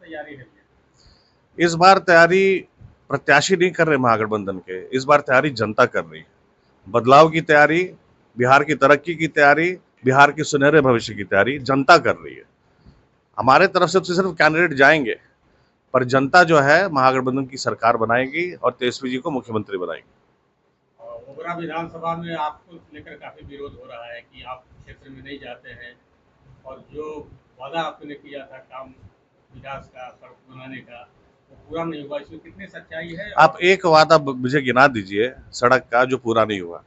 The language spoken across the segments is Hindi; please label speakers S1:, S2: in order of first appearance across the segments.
S1: तैयारी है?
S2: इस बार तैयारी प्रत्याशी नहीं कर रहे महागठबंधन के, इस बार तैयारी जनता कर रही है। बदलाव की तैयारी, बिहार की तरक्की की तैयारी, बिहार के सुनहरे भविष्य की तैयारी जनता कर रही है। हमारे तरफ से तो सिर्फ कैंडिडेट जाएंगे, पर जनता जो है महागठबंधन की सरकार बनाएगी और तेजस्वी जी को मुख्यमंत्री बनाएगी।
S1: ओबरा विधानसभा में आपको लेकर काफी विरोध हो रहा है कि आप क्षेत्र में नहीं जाते हैं और जो वादा आपने किया था काम विकास का, सड़क बनाने का, वो पूरा नहीं हुआ। इसमें कितनी सच्चाई है?
S2: आप एक वादा मुझे गिना दीजिए सड़क का जो पूरा नहीं हुआ।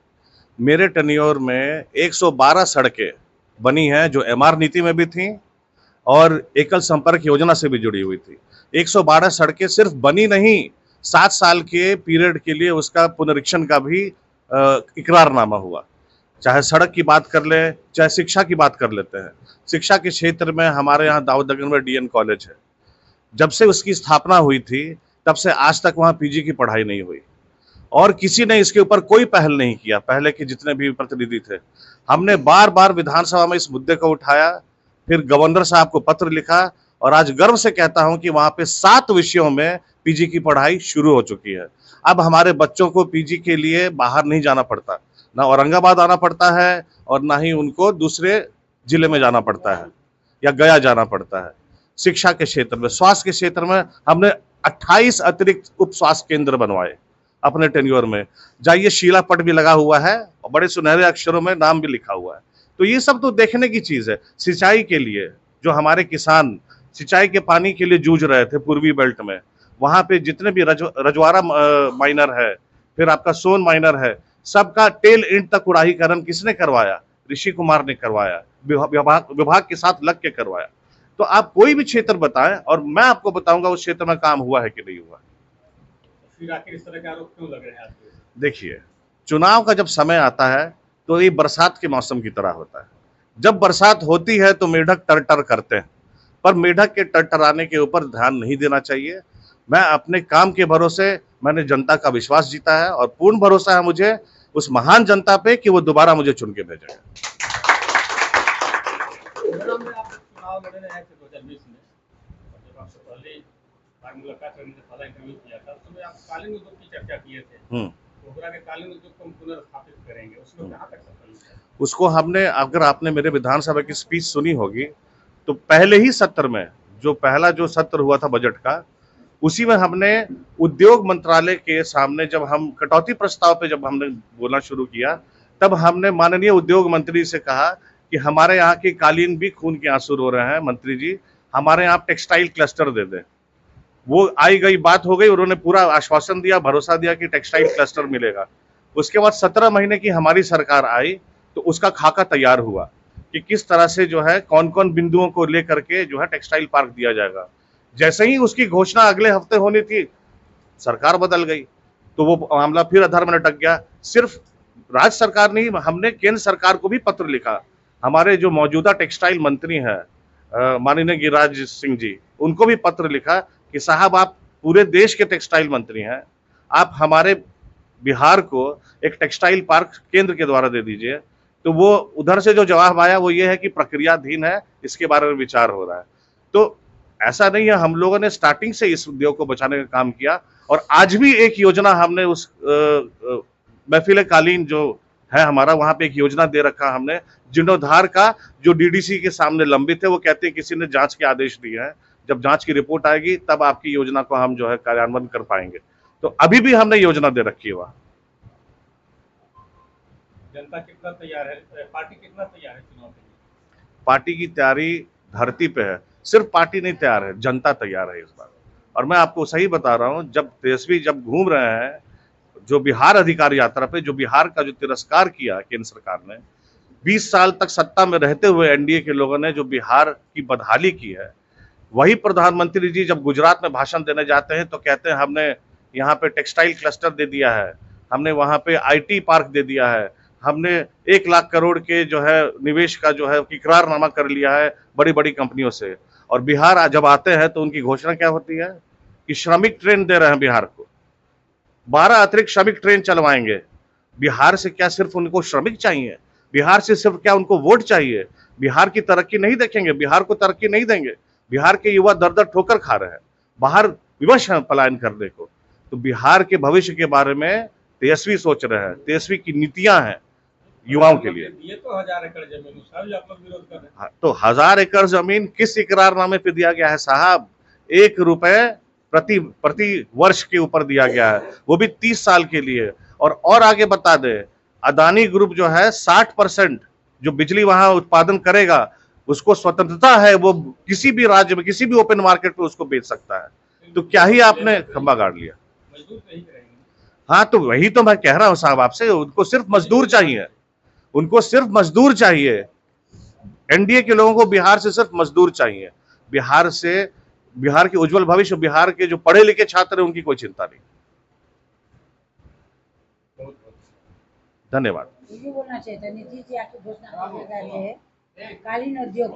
S2: मेरे टेन्योर में 112 सड़कें बनी हैं जो एमआर नीति में भी थी और एकल संपर्क योजना से भी जुड़ी हुई थी। 112 सड़कें सिर्फ बनी नहीं, 7 साल के पीरियड के लिए उसका पुनरीक्षण का भी इकरारनामा हुआ। चाहे सड़क की बात कर ले, चाहे शिक्षा की बात कर लेते हैं। शिक्षा के क्षेत्र में हमारे यहाँ दाऊदनगर में डीएन कॉलेज है। जब से उसकी स्थापना हुई थी तब से आज तक वहाँ पीजी की पढ़ाई नहीं हुई और किसी ने इसके ऊपर कोई पहल नहीं किया। पहले के जितने भी प्रतिनिधि थे, हमने बार बार विधानसभा में इस मुद्दे को उठाया, फिर गवर्नर साहब को पत्र लिखा और आज गर्व से कहता हूं कि वहां पे 7 विषयों में पीजी की पढ़ाई शुरू हो चुकी है। अब हमारे बच्चों को पीजी के लिए बाहर नहीं जाना पड़ता, ना औरंगाबाद आना पड़ता है और ना ही उनको दूसरे जिले में जाना पड़ता है या गया जाना पड़ता है। शिक्षा के क्षेत्र में, स्वास्थ्य के क्षेत्र में हमने 28 अतिरिक्त उप स्वास्थ्य केंद्र बनवाए अपने टेन्योर में। जाइए, शीलापट भी लगा हुआ है और बड़े सुनहरे अक्षरों में नाम भी लिखा हुआ है। तो ये सब तो देखने की चीज है। सिंचाई के लिए जो हमारे किसान सिंचाई के पानी के लिए जूझ रहे थे पूर्वी बेल्ट में, वहां पे जितने भी रजवाड़ा माइनर है, फिर आपका सोन माइनर है, सबका टेल एंड तक उड़ाहीकरण किसने करवाया? ऋषि कुमार ने करवाया, विभाग के साथ लग के करवाया। तो आप कोई भी क्षेत्र बताएं और मैं आपको बताऊंगा उस क्षेत्र में काम हुआ है कि नहीं हुआ।
S1: फिर आखिर इस तरह के आरोप क्यों लग रहे हैं आपको?
S2: देखिए, चुनाव का जब समय आता है तो ये बरसात के मौसम की तरह होता है। जब बरसात होती है तो मेढक टर-टर करते हैं, पर मेढक के टरटराने के ऊपर ध्यान नहीं देना चाहिए। मैं अपने काम के भरोसे मैंने जनता का विश्वास जीता है और पूर्ण भरोसा है मुझे उस महान जनता पे कि वो दोबारा मुझे चुन के भेजेगा।
S1: चुनाव लड़ने आए थे 2020 में, जब आपसे पहले मुलाकात करने से पहला इंटरव्यू किया था, उसमें आप कालीन उद्योग की चर्चा किए थे। ओबरा के कालीन उद्योग को हम पुनर्स्थापित करेंगे, उसमें कहाँ तक सफल हुआ?
S2: उसको हमने, अगर आपने मेरे विधानसभा की स्पीच सुनी होगी तो पहले ही सत्र में जो पहला जो सत्र हुआ था बजट का, उसी में हमने उद्योग मंत्रालय के सामने जब हम कटौती प्रस्ताव पे जब हमने बोलना शुरू किया, तब हमने माननीय उद्योग मंत्री से कहा कि हमारे यहाँ की कालीन भी खून के आंसू रो रहे हैं, मंत्री जी हमारे यहाँ टेक्सटाइल क्लस्टर दे दें। वो आई गई बात हो गई, उन्होंने पूरा आश्वासन दिया, भरोसा दिया कि टेक्सटाइल क्लस्टर मिलेगा। उसके बाद 17 महीने की हमारी सरकार आई तो उसका खाका तैयार हुआ कि किस तरह से जो है कौन कौन बिंदुओं को लेकर के जो है टेक्सटाइल पार्क दिया जाएगा। जैसे ही उसकी घोषणा अगले हफ्ते होनी थी, सरकार बदल गई तो वो मामला फिर अधर में लटक गया। सिर्फ राज्य सरकार नहीं, हमने केंद्र सरकार को भी पत्र लिखा। हमारे जो मौजूदा टेक्सटाइल मंत्री हैं माननीय गिरिराज सिंह जी, उनको भी पत्र लिखा कि साहब आप पूरे देश के टेक्सटाइल मंत्री हैं, आप हमारे बिहार को एक टेक्सटाइल पार्क केंद्र के द्वारा दे दीजिए। तो वो उधर से जो जवाब आया वो ये है कि प्रक्रियाधीन है, इसके बारे में विचार हो रहा है। तो ऐसा नहीं है, हम लोगों ने स्टार्टिंग से इस उद्योग को बचाने का काम किया और आज भी एक योजना हमने उस महफिल कालीन जो है हमारा, वहां पे एक योजना दे रखा हमने जीर्णोद्धार का, जो डीडीसी के सामने लंबित है। वो कहते हैं किसी ने जांच के आदेश दिए हैं, जब जांच की रिपोर्ट आएगी तब आपकी योजना को हम जो है कार्यान्वयन कर पाएंगे। तो अभी भी हमने योजना दे रखी है वहां।
S1: जनता कितना तैयार है, पार्टी कितना तैयार है चुनाव के लिए?
S2: पार्टी की तैयारी धरती पे है, सिर्फ पार्टी नहीं तैयार है, जनता तैयार है इस बार। और मैं आपको सही बता रहा हूं, जब तेजस्वी जब घूम रहे हैं जो बिहार अधिकार यात्रा पे, जो बिहार का जो तिरस्कार किया केंद्र सरकार ने, 20 साल तक सत्ता में रहते हुए एनडीए के लोगों ने जो बिहार की बदहाली की है, वही प्रधानमंत्री जी जब गुजरात में भाषण देने जाते हैं तो कहते हैं हमने यहाँ पे टेक्सटाइल क्लस्टर दे दिया है, हमने वहां पे आईटी पार्क दे दिया है, हमने 1 लाख करोड़ के जो है निवेश का जो है इकरारनामा कर लिया है बड़ी बड़ी कंपनियों से। और बिहार जब आते हैं तो उनकी घोषणा क्या होती है कि श्रमिक ट्रेन दे रहे हैं बिहार को, 12 अतिरिक्त श्रमिक ट्रेन चलवाएंगे। बिहार से क्या सिर्फ उनको श्रमिक चाहिए? बिहार से सिर्फ क्या उनको वोट चाहिए? बिहार की तरक्की नहीं देखेंगे? बिहार को तरक्की नहीं देंगे? बिहार के युवा दर दर ठोकर खा रहे हैं, बाहर विवश हैं पलायन करने को। तो बिहार के भविष्य के बारे में तेजस्वी सोच रहे हैं, तेजस्वी की नीतियां हैं युवाओं के लिए।
S1: ये तो 1000 एकड़ जमीन उसका भी आप लोग विरोध कर रहे हैं।
S2: तो 1000 एकड़ जमीन किस इकरारनामे पे दिया गया है साहब? 1 रुपए प्रति वर्ष के ऊपर दिया गया है, वो भी 30 साल के लिए। और आगे बता दे, अदानी ग्रुप जो है 60% जो बिजली वहां उत्पादन करेगा, उसको स्वतंत्रता है, वो किसी भी राज्य में किसी भी ओपन मार्केट में उसको बेच सकता है। तो क्या ही आपने खंबा गाड़ लिया?
S1: मजदूर नहीं करेंगे।
S2: हाँ, तो वही तो मैं कह रहा हूं साहब आपसे, उनको सिर्फ मजदूर चाहिए, उनको सिर्फ मजदूर चाहिए। एनडीए के लोगों को बिहार से सिर्फ मजदूर चाहिए। बिहार के उज्जवल भविष्य, बिहार के जो पढ़े लिखे छात्र हैं, उनकी कोई चिंता नहीं। धन्यवाद।
S3: ये बोलना चाहिए था, नीतीश जी आके घोषणा कर थे कालीन उद्योग